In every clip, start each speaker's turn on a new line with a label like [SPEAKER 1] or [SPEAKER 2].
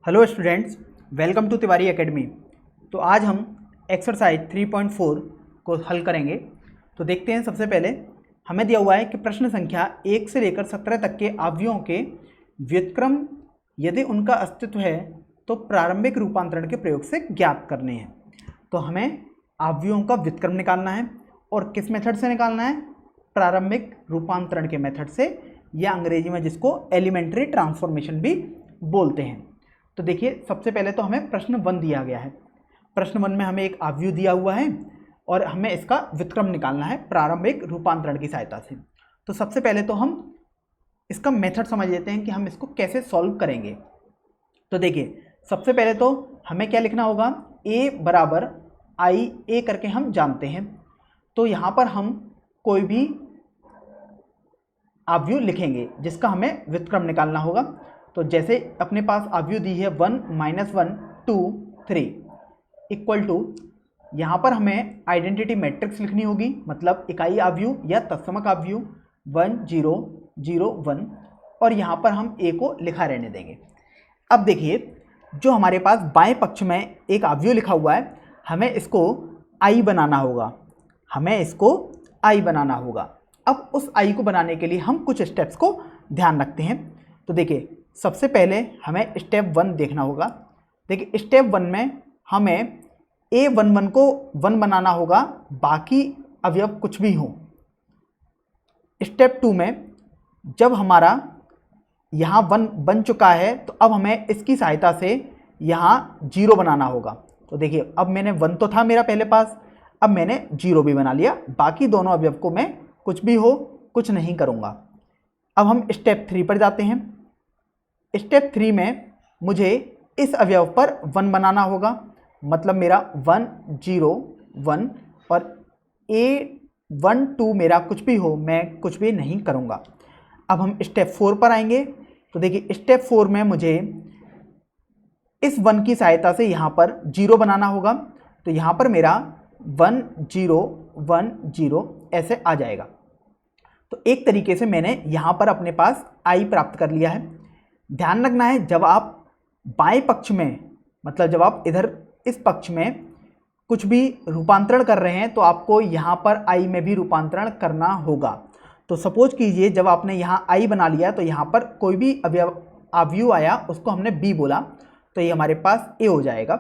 [SPEAKER 1] Hello students, welcome to Tiwari academy. तो आज हम एक्सरसाइज 3.4 को हल करेंगे। तो देखते हैं, सबसे पहले हमें दिया हुआ है कि प्रश्न संख्या 1 से लेकर 17 तक के अवयवों के व्युत्क्रम यदि उनका अस्तित्व है तो प्रारंभिक रूपांतरण के प्रयोग से ज्ञात करने हैं। तो हमें अवयवों का व्युत्क्रम निकालना है और किस मेथड से निकालना है? प्रारंभिक रूपांतरण के मेथड से, या अंग्रेजी में जिसको एलिमेंट्री ट्रांसफॉर्मेशन भी बोलते हैं। तो देखिए, सबसे पहले तो हमें प्रश्न 1 दिया गया है। प्रश्न 1 में हमें एक अवयव दिया हुआ है और हमें इसका व्युत्क्रम निकालना है प्रारंभिक रूपांतरण की सहायता से। तो सबसे पहले तो हम इसका मेथड समझ लेते हैं कि हम इसको कैसे सॉल्व करेंगे। तो देखिए, सबसे पहले तो हमें क्या लिखना होगा? a बराबर आई ए करके हम जानते हैं। तो यहाँ पर हम कोई भी अवयव लिखेंगे जिसका हमें व्युत्क्रम निकालना होगा। तो जैसे अपने पास अवयव दी है 1 -1 2 3 इक्वल टू, यहाँ पर हमें आइडेंटिटी मैट्रिक्स लिखनी होगी, मतलब इकाई अवयव या तत्समक अवयव 1 0 0 1, और यहाँ पर हम a को लिखा रहने देंगे। अब देखिए, जो हमारे पास बाएं पक्ष में एक अवयव लिखा हुआ है, हमें इसको i बनाना होगा। अब उस i को बनाने के लिए हम कुछ स्टेप्स को ध्यान रखते हैं। तो देखिए, सबसे पहले हमें स्टेप 1 देखना होगा। देखिए, स्टेप 1 में हमें a11 को 1 बनाना होगा, बाकी अवयव कुछ भी हो। स्टेप 2 में जब हमारा यहाँ 1 बन चुका है तो अब हमें इसकी सहायता से यहाँ 0 बनाना होगा। तो देखिए, अब मैंने 1 तो था मेरा पहले पास, अब मैंने 0 भी बना लिया। बाकी दोनों अवयव को मैं कुछ भी हो कुछ नहीं करूँगा। अब हम स्टेप 3 पर जाते हैं। स्टेप 3 में मुझे इस अवयव पर 1 बनाना होगा, मतलब मेरा 1 0 1, और a1 2 मेरा कुछ भी हो, मैं कुछ भी नहीं करूँगा। अब हम स्टेप 4 पर आएंगे। तो देखिए, स्टेप 4 में मुझे इस 1 की सहायता से यहाँ पर 0 बनाना होगा। तो यहाँ पर मेरा 1 0 1 0 ऐसे आ जाएगा। तो एक तरीके से मैंने यहाँ पर अपने पास i प्राप्त कर लिया है। ध्यान रखना है, जब आप बाएं पक्ष में, मतलब जब आप इधर इस पक्ष में कुछ भी रूपांतरण कर रहे हैं तो आपको यहाँ पर i में भी रूपांतरण करना होगा। तो सपोज कीजिए, जब आपने यहाँ i बना लिया तो यहाँ पर कोई भी अवयव आया, उसको हमने b बोला, तो ये हमारे पास a हो जाएगा।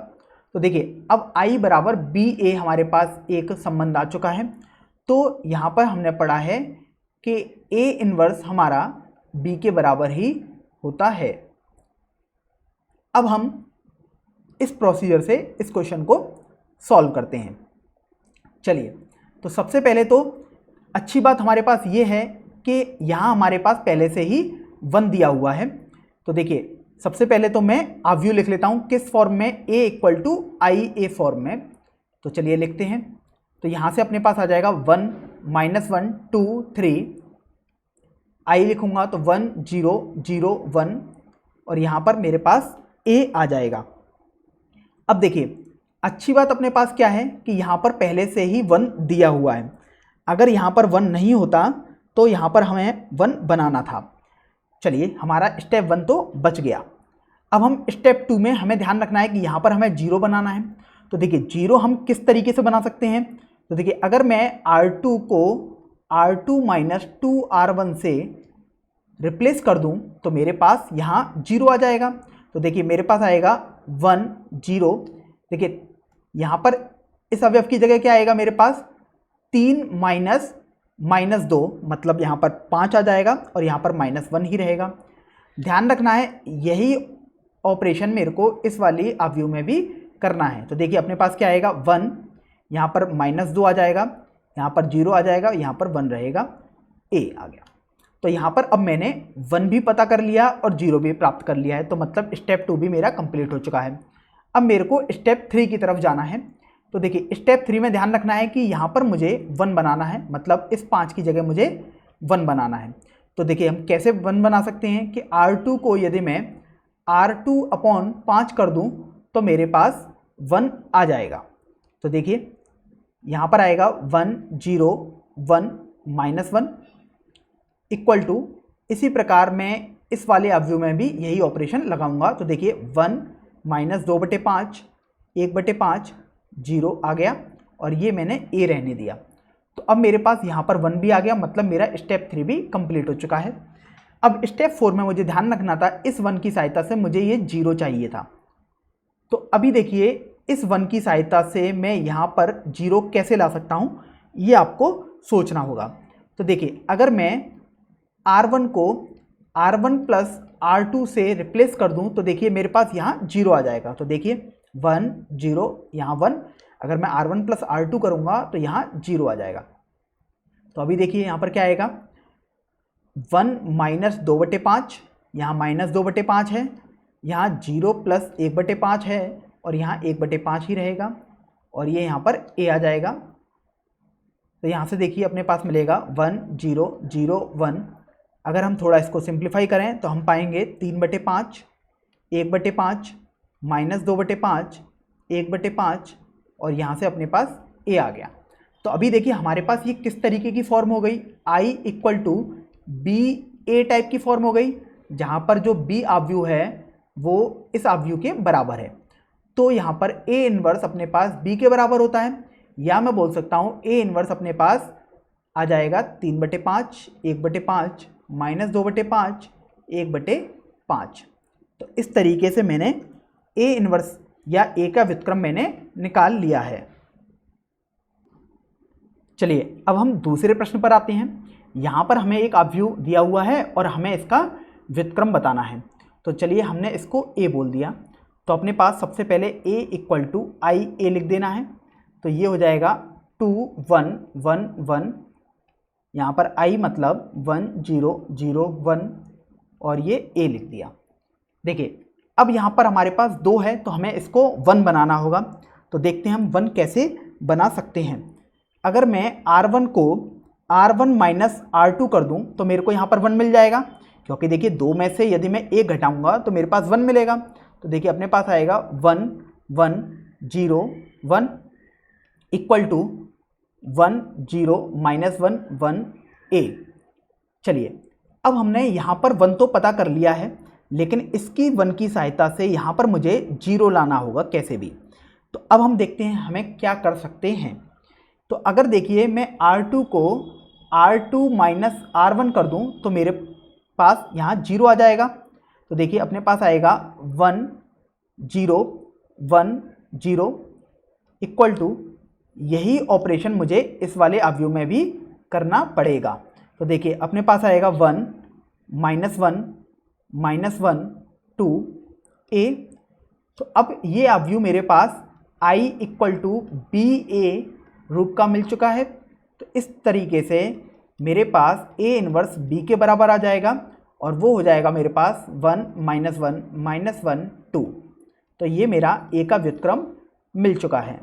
[SPEAKER 1] तो देखिए, अब i बराबर ba हमारे पास एक संबंध आ चुका है। तो यहाँ पर हमने पढ़ा है कि a इनवर्स हमारा b के बराबर ही होता है। अब हम इस प्रोसीजर से इस क्वेश्चन को सॉल्व करते हैं। चलिए, तो सबसे पहले तो अच्छी बात हमारे पास ये है कि यहाँ हमारे पास पहले से ही 1 दिया हुआ है। तो देखिए, सबसे पहले तो मैं अवयव लिख लेता हूँ, किस फॉर्म में? a equal to I A form में। तो चलिए लिखते हैं। तो यहाँ से अपने पास आ जाएगा 1 -1 2 3, i लिखूंगा तो 1 0 0 1, और यहाँ पर मेरे पास a आ जाएगा। अब देखिए, अच्छी बात अपने पास क्या है कि यहाँ पर पहले से ही 1 दिया हुआ है। अगर यहाँ पर 1 नहीं होता तो यहाँ पर हमें 1 बनाना था। चलिए, हमारा स्टेप 1 तो बच गया। अब हम स्टेप 2 में हमें ध्यान रखना है कि यहाँ पर हमें 0 बनाना है। तो देखिए, 0 हम किस तरीके से बना सकते हैं? तो देखिए, अगर मैं R2 को R2 - 2R1 से रिप्लेस कर दूं तो मेरे पास यहाँ 0 आ जाएगा। तो देखिए, मेरे पास आएगा 1 0। देखिए, यहाँ पर इस अवयव की जगह क्या आएगा? मेरे पास 3 -2, मतलब यहाँ पर 5 आ जाएगा, और यहाँ पर -1 ही रहेगा। ध्यान रखना है, यही ऑपरेशन मेरे को इस वाली अवयव में भी करना है। तो देखिए, अपने पास क्या आएगा? 1, यहाँ पर -2 आ जाएगा, यहाँ पर 0 आ जाएगा, यहाँ पर 1 रहेगा, a आ गया। तो यहाँ पर अब मैंने 1 भी पता कर लिया और 0 भी प्राप्त कर लिया है। तो मतलब स्टेप 2 भी मेरा कंप्लीट हो चुका है। अब मेरे को स्टेप 3 की तरफ जाना है। तो देखिए, स्टेप 3 में ध्यान रखना है कि यहाँ पर मुझे 1 बनाना है, मतलब इस 5 की जगह मुझे 1 बनाना है। तो देखिए, हम कैसे 1 बना सकते हैं कि R2 को यदि मैं R2/5 कर दूं तो मेरे पास 1 आ जाएगा। तो देखिए, यहाँ पर आएगा 1 0 1 -1 इक्वल टू, इसी प्रकार मैं इस वाले अवयव में भी यही ऑपरेशन लगाऊंगा। तो देखिए, 1 -2/5, 1/5, 0 आ गया और ये मैंने a रहने दिया। तो अब मेरे पास यहाँ पर 1 भी आ गया, मतलब मेरा स्टेप 3 भी कंप्लीट हो चुका है। अब स्टेप 4 में मुझे ध्यान रखना था, इस 1 की सहायता से मुझे ये 0 चाहिए था। तो अभी देखिए इस 1 की सहायता से मैं यहाँ पर 0 कैसे ला सकता हूँ, ये आपको सोचना होगा। तो देखिए अगर मैं R1 को R1 प्लस R2 से रिप्लेस कर दूं तो देखिए मेरे पास यहाँ 0 आ जाएगा। तो देखिए 1 0 यहाँ 1, अगर मैं R1 प्लस R2 करूँगा तो यहाँ 0 आ जाएगा। तो अभी देखिए यहाँ पर क्या आएगा, 1 -2/5, यहाँ -2/5 है, यहाँ 0 प्लस 1/5 है और यहाँ 1/5 ही रहेगा और ये यहाँ पर a आ जाएगा। तो यहाँ से देखिए अपने पास मिलेगा 1 0 0 1। अगर हम थोड़ा इसको सिंप्लीफाई करें तो हम पाएंगे 3/5, 1/5, -2/5, 1/5 और यहाँ से अपने पास a आ गया। तो अभी देखिए हमारे पास ये किस तरीके की फॉर्म हो गई, I = b a टाइप की फॉर्म हो गई, जहाँ पर जो b आव्यूह है वो इस आव्यूह के बराबर है। तो यहाँ पर a इन्वर्स अपने पास b के बराबर होता है, या मैं बोल सकता हूँ a इन्वर्स अपने पास आ जाएगा 3/5, 1/5, -2/5, 1/5। तो इस तरीके से मैंने a इन्वर्स या a का व्युत्क्रम मैंने निकाल लिया है। चलिए अब हम दूसरे प्रश्न पर आते हैं। यहाँ पर हमें एक आव्यूह दिया हुआ है और हमें इसका व्युत्क्रम बताना है। तो चलिए हमने इसको a बोल दिया, तो अपने पास सबसे पहले a = I a लिख देना है। तो ये हो जाएगा 2 1 1 1, यहाँ पर I मतलब 1 0 0 1 और ये a लिख दिया। देखिए अब यहाँ पर हमारे पास 2 है तो हमें इसको 1 बनाना होगा। तो देखते हैं हम 1 कैसे बना सकते हैं। अगर मैं R1 को R1 माइनस R2 कर दूं तो मेरे को यहाँ पर 1 मिल जाएगा, क्योंकि देखिए 2 में से यदि मैं 1 घटाऊंगा तो मेरे पास 1 मिलेगा। तो देखिए अपने पास आएगा 1 1 0 1 = 1 0 -1 1 a। चलिए अब हमने यहाँ पर 1 तो पता कर लिया है, लेकिन इसकी 1 की सहायता से यहाँ पर मुझे 0 लाना होगा कैसे भी। तो अब हम देखते हैं हमें क्या कर सकते हैं। तो अगर देखिए मैं R2 को R2 माइनस R1 कर दूं तो मेरे पास यहाँ 0 आ जाएगा। तो देखिए अपने पास आएगा 1 0 1 0 = यही ऑपरेशन मुझे इस वाले आव्यूह में भी करना पड़ेगा। तो देखिए अपने पास आएगा 1 -1 -1 2 a। तो अब ये आव्यूह मेरे पास I = b a रूप का मिल चुका है। तो इस तरीके से मेरे पास a इन्वर्स b के बराबर आ जाएगा और वो हो जाएगा मेरे पास 1 -1 -1 2। तो ये मेरा a का व्युत्क्रम मिल चुका है।